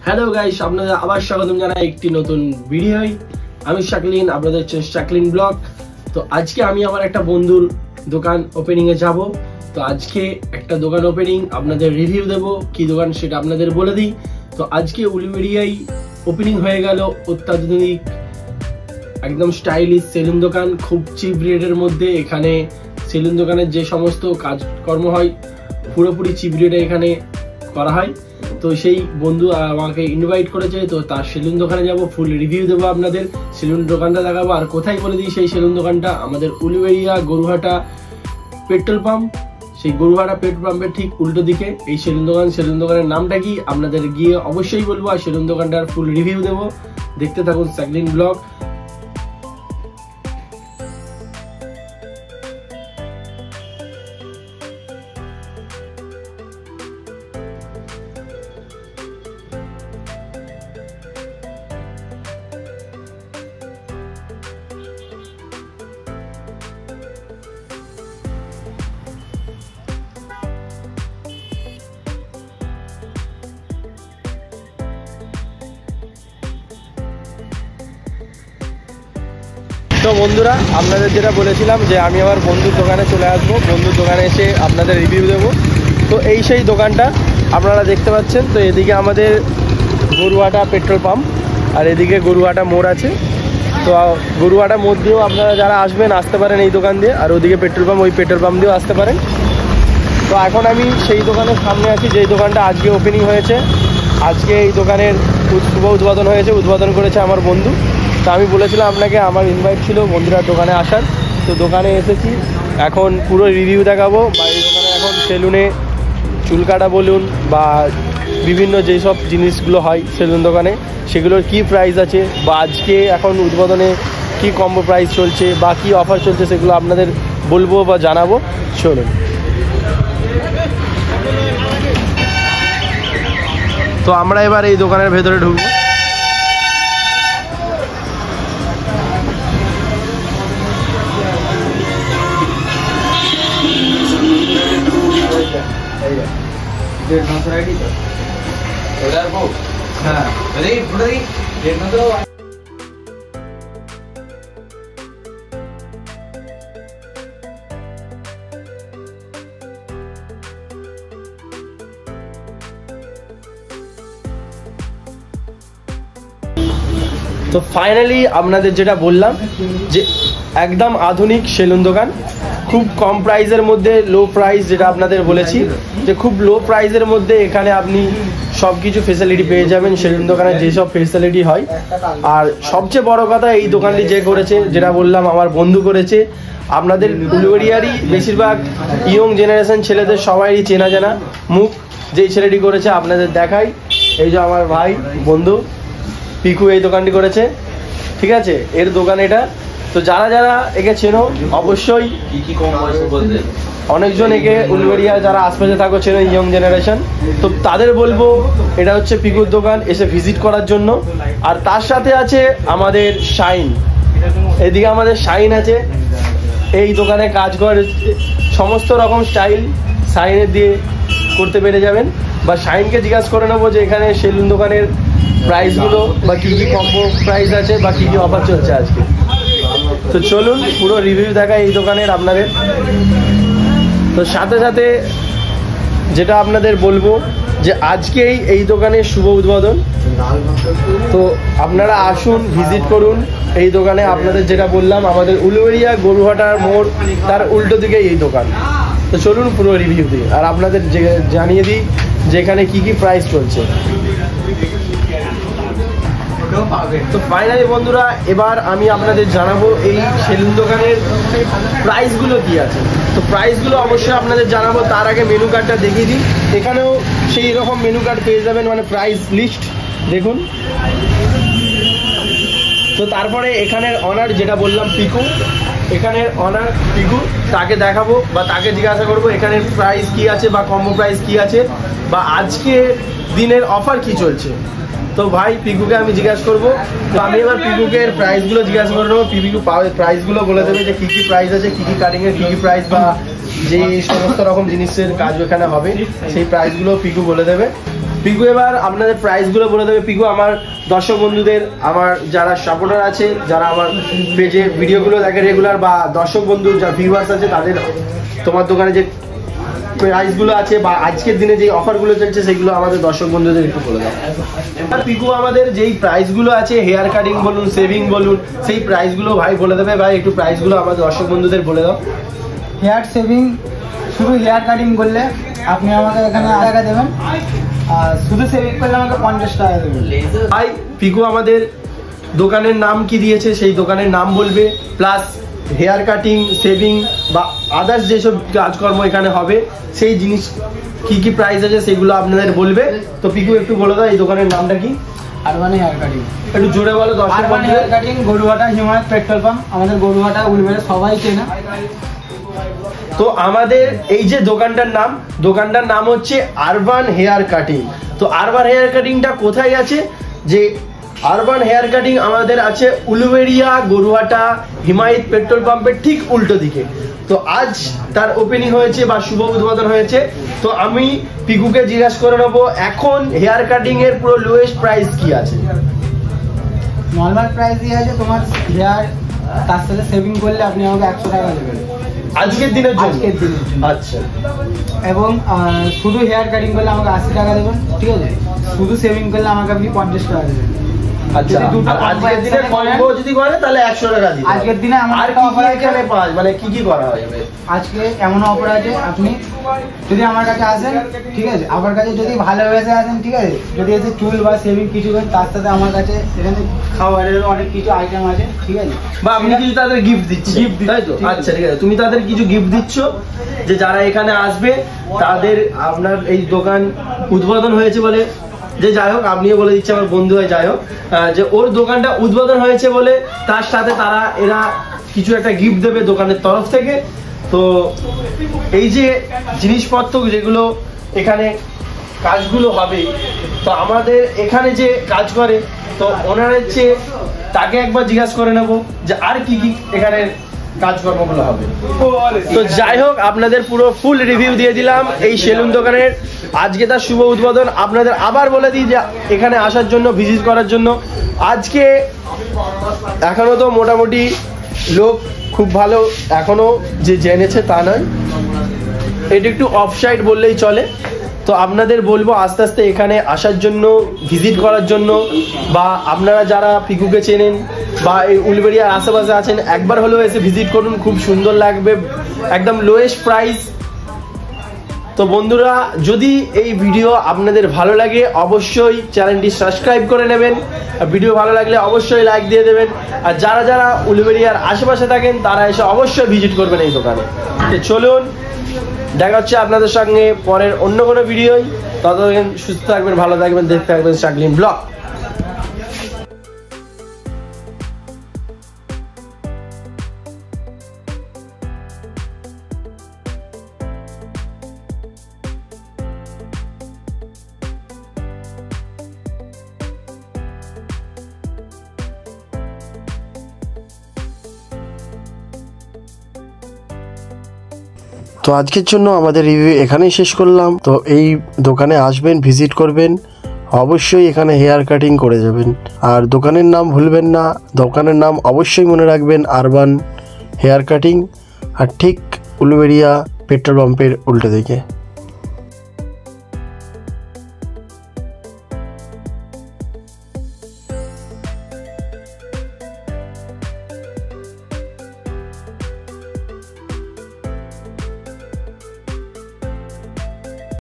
Hello guys, আপনাদের আবার স্বাগতম জানাই একটি নতুন ভিডিওয়। আমি শাকলিন, আপনাদের শাকলিন ব্লগ। তো আজকে আমি আমার একটা বন্ধুর দোকান ওপেনিং এ যাব। তো আজকে একটা দোকান ওপেনিং, আপনাদের রিভিউ দেব কি দোকান সেটা আপনাদের বলে দিই। তো আজকে উলুবেড়িয়ায় ওপেনিং হয়ে গেল অত্যাধুনিক একদম স্টাইলিশ সেলুন দোকান, খুব চিপ রেটের মধ্যে। এখানে সেলুন দোকানের যে সমস্ত কাজকর্ম হয় পুরোপুরি চিপ রেটে এখানে করা হয়। তো সেই বন্ধু আমাকে ইনভাইট করেছে, তো তার সেলুন দোকানে যাব, ফুল রিভিউ দেবো আপনাদের, সেলুন দোকানটা দেখাবো। আর কোথায় বলে দিই, সেই সেলুন দোকানটা আমাদের উলুবেড়িয়া গরুহাটা পেট্রোল পাম্প, সেই গরুহাটা পেট্রোল পাম্পের ঠিক উল্টো দিকে এই সেলুন দোকান। সেলুন দোকানের নামটা কি আপনাদের গিয়ে অবশ্যই বলবো, আর সেলুন দোকানটার ফুল রিভিউ দেবো। দেখতে থাকুন শাকলিন ব্লগ। তো বন্ধুরা, আপনাদের যেটা বলেছিলাম যে আমি আমার বন্ধুর দোকানে চলে আসবো, বন্ধুর দোকানে এসে আপনাদের রিভিউ দেবো। তো এই সেই দোকানটা আপনারা দেখতে পাচ্ছেন। তো এদিকে আমাদের গরুহাটা পেট্রোল পাম্প আর এদিকে গরুহাটা মোড় আছে। তো গরুহাটা মোড় দিয়েও আপনারা যারা আসবেন আসতে পারেন এই দোকান দিয়ে, আর ওদিকে পেট্রোল পাম্প, ওই পেট্রোল পাম্প দিয়েও আসতে পারেন। তো এখন আমি সেই দোকানের সামনে আছি, যেই দোকানটা আজকে ওপেনিং হয়েছে। আজকে এই দোকানের শুভ উদ্বোধন হয়েছে, উদ্বোধন করেছে আমার বন্ধু। তো আমি বলেছিলাম আপনাকে, আমার ইনভাইট ছিল বন্ধুরা দোকানে আসার। তো দোকানে এসেছি, এখন পুরো রিভিউ দেখাবো। বা এই দোকানে এখন সেলুনে চুল কাটা বলুন বা বিভিন্ন যেসব জিনিসগুলো হয় সেলুন দোকানে, সেগুলোর কি প্রাইস আছে, বা আজকে এখন উদ্বোধনে কি কম্বো প্রাইস চলছে বা কি অফার চলছে, সেগুলো আপনাদের বলবো বা জানাবো। চলুন। তো আমরা এবার এই দোকানের ভেতরে ঢুকবো। তো ফাইনালি আপনাদের যেটা বললাম যে একদম আধুনিক সেলুন দোকান, খুব কম প্রাইসের মধ্যে, লো প্রাইস, যেটা আপনাদের বলেছি যে খুব লো প্রাইসের মধ্যে এখানে আপনি সব কিছু ফেসিলিটি পেয়ে যাবেন। সেলুন দোকানে যেসব ফেসিলিটি হয়, আর সবচেয়ে বড় কথা এই দোকানটি যে করেছে, যেটা বললাম আমার বন্ধু করেছে, আপনাদের উলুবেড়িয়ারই বেশিরভাগ ইয়ং জেনারেশন ছেলেদের সবাই চেনা জানা মুখ। যেই ছেলেটি করেছে আপনাদের দেখাই, এই যে আমার ভাই বন্ধু পিকু এই দোকানটি করেছে, ঠিক আছে, এর দোকান এটা। তো যারা যারা একে চেনো অবশ্যই, অনেকজন একে উলুবেড়িয়া যারা আশপাশে থাকো চেনো, ইয়ং জেনারেশন, তো তাদের বলবো এটা হচ্ছে পিকুর দোকান, এসে ভিজিট করার জন্য। আর তার সাথে আছে আমাদের শাইন, এদিকে আমাদের শাইন আছে, এই দোকানে কাজ করে সমস্ত রকম স্টাইল শাইনের দিয়ে করতে পেরে যাবেন। বা শাইনকে জিজ্ঞাসা করে নেবো যে এখানে সেলুন দোকানের প্রাইসগুলো বা কী কী কম্বো প্রাইস আছে বা কী কী অফার চলছে আজকে। তো চলুন পুরো রিভিউ দেখা এই দোকানের আপনাদের। তো সাথে সাথে যেটা আপনাদের বলবো যে আজকেই এই দোকানের শুভ উদ্বোধন। তো আপনারা আসুন, ভিজিট করুন এই দোকানে। আপনাদের যেটা বললাম, আমাদের উলুবেড়িয়া গরুহাটার মোড় তার উল্টো দিকে এই দোকান। তো চলুন পুরো রিভিউ দিই, আর আপনাদের জানিয়ে দিই যে এখানে কী কী প্রাইস চলছে। তো ফাইনালি বন্ধুরা, এবার আমি আপনাদের জানাবো এই সেলুন দোকানের প্রাইসগুলো কি আছে। তো প্রাইসগুলো অবশ্যই আপনাদের জানাবো, তার আগে মেনু কার্ডটা দেখিয়ে দিই। এখানেও সেই রকম মেনু কার্ড পেয়ে যাবেন, মানে প্রাইস লিস্ট দেখুন। তো তারপরে এখানের অনার যেটা বললাম পিকু, এখানের অনার পিকু, তাকে দেখাবো বা তাকে জিজ্ঞাসা করবো এখানের প্রাইস কি আছে বা কম্বো প্রাইস কি আছে বা আজকে দিনের অফার কি চলছে। তো ভাই পিকুকে আমি জিজ্ঞাসা করবো। তো আমি এবার পিকুকে প্রাইসগুলো জিজ্ঞাসা করে নেবো, পিকু প্রাইসগুলো বলে দেবে যে কী কী প্রাইস আছে, কী কী কাটিংয়ের কী কী প্রাইস বা যে সমস্ত রকম জিনিসের কাজ এখানে হবে সেই প্রাইসগুলো পিকু বলে দেবে। পিকু এবার আপনাদের প্রাইসগুলো বলে দেবে। পিকু আমার দর্শক বন্ধুদের, আমার যারা সাপোর্টার আছে, যারা আমার পেজে ভিডিওগুলো দেখে রেগুলার, বা দর্শক বন্ধু যারা ভিউয়ার্স আছে, তাদের তোমার দোকানে যে প্রাইসগুলো আছে বা আজকের দিনে যে অফারগুলো চলছে সেগুলো আমাদের দর্শক বন্ধুদের একটু বলে দাও। পিকু আমাদের যেই প্রাইসগুলো আছে, হেয়ার কাটিং বলুন, সেভিং বলুন, সেই প্রাইসগুলো ভাই বলে দেবে। ভাই একটু প্রাইসগুলো আমাদের দর্শক বন্ধুদের বলে দাও। হেয়ার সেভিং শুধু হেয়ার কাটিং করলে আপনি আমাকে এখানে 8 টাকা দেবেন, আর শুধু সেভিং করলে আমাকে 50 টাকা দেবেন। ভাই পিকু আমাদের দোকানের নাম কি দিয়েছে সেই দোকানের নাম বলবে, প্লাস হেয়ার কাটিং, সেভিং বা আদার্স যেসব কাজকর্ম এখানে হবে সেই জিনিস কি কি প্রাইস আছে সেগুলো আপনাদের বলবে। তো পিকু একটু বলে দাও এই দোকানের নামটা কি? Urban hair cutting. একটু জোরে বলো। Urban hair cutting, Goruhata Himayat petrol pump, আমাদের গরুহাটা উলবেড়ে সবাই চেনে। তো আমাদের এই যে দোকানটার নাম হচ্ছে আরবান হেয়ার কাটিং। তো আরবান হেয়ার কাটিংটা কোথায় আছে? যে আরবান হেয়ার কাটিং আমাদের আছে উলুবেড়িয়া গরুহাটা হিমায়ত পেট্রোল পাম্পের ঠিক উল্টো দিকে। তো আজ তার ওপেনিং হয়েছে বা শুভ উদ্বোধন হয়েছে। তো আমি পিকুকে জিজ্ঞাসা করে নেবো এখন হেয়ার কাটিং এর পুরো লোয়েস্ট প্রাইস কি আছে। নর্মাল প্রাইসই আছে তোমার হেয়ার, তার সাথে সেভিং করলে আপনি আমাকে 100 টাকা দেবেন আজকের দিনের জন্য। আচ্ছা। এবং শুধু হেয়ার কাটিং করলে আমাকে 80 টাকা দেবেন, ঠিক আছে? শুধু সেভিং করলে আমাকে আপনি 50 টাকা দেবেন। আচ্ছা, আজকের দিনে কম্বো যদি করে তাহলে 100 টাকা দিবেন। আজকের দিনে আমার কি অফার এখানে পাওয়া মানে কি কি করা হয়? আজকে এমন অফার আছে, আপনি যদি আমার কাছে আসেন, ঠিক আছে, আমার কাছে যদি ভালোবেসে আসেন, ঠিক আছে, যদি এসে চুল বা সেভিং কিছু করেন, তার সাথে আমার কাছে এখানে খাবারের অনেক কিছু আইটেম আছে, ঠিক আছে, বা আপনি কিছু তাদের গিফট দিচ্ছেন, তাই তো? আচ্ছা ঠিক আছে, তুমি তাদের কিছু গিফট দিচ্ছ যে যারা এখানে আসবে তাদের, আপনার এই দোকান উদ্বোধন হয়েছে বলে, যে যাই হোক আপনিও বলে দিচ্ছে আমার বন্ধু হয়, যাই হোক যে ওর দোকানটা উদ্বোধন হয়েছে বলে তার সাথে এরা কিছু একটা গিফট দেবে দোকানের তরফ থেকে। তো এই যে জিনিসপত্র যেগুলো এখানে কাজগুলো হবে, তো আমাদের এখানে যে কাজ করে, তো ওনার হচ্ছে তাকে একবার জিজ্ঞাসা করে নেবো যে আর কি কি এখানে কাজকর্মগুলো হবে। তো যাই হোক আপনাদের পুরো ফুল রিভিউ দিয়ে দিলাম এই সেলুন দোকানের। আজকে তার শুভ উদ্বোধন। আপনাদের আবার বলে দিই যে এখানে আসার জন্য, ভিজিট করার জন্য। আজকে এখনো তো মোটামুটি লোক খুব ভালো এখনো যে জেনেছে তা নয়, এটা একটু অফসাইড বললেই চলে। তো আপনাদের বলবো আস্তে আস্তে এখানে আসার জন্য, ভিজিট করার জন্য, বা আপনারা যারা পিকুকে চেনেন বা এই উলবেড়িয়ার আশেপাশে আছেন একবার হলেও এসে ভিজিট করুন, খুব সুন্দর লাগবে, একদম লোয়েস্ট প্রাইস। তো বন্ধুরা যদি এই ভিডিও আপনাদের ভালো লাগে অবশ্যই চ্যানেলটি সাবস্ক্রাইব করে নেবেন, আর ভিডিও ভালো লাগলে অবশ্যই লাইক দিয়ে দেবেন। আর যারা যারা উলবেড়িয়ার আশেপাশে থাকেন তারা এসে অবশ্যই ভিজিট করবেন এই দোকানে। তো চলুন দেখা হচ্ছে আপনাদের সঙ্গে পরের অন্য কোনো ভিডিওই। ততদিন সুস্থ থাকবেন, ভালো থাকবেন, দেখতে থাকবেন শাকলিন ব্লগ। তো আজকের জন্য আমাদের রিভিউ এখানেই শেষ করলাম। তো এই দোকানে আসবেন, ভিজিট করবেন, অবশ্যই এখানে হেয়ার কাটিং করে যাবেন। আর দোকানের নাম ভুলবেন না, দোকানের নাম অবশ্যই মনে রাখবেন আরবান হেয়ার কাটিং, আর ঠিক উলুবেড়িয়া পেট্রোল পাম্পের উল্টো দিকে।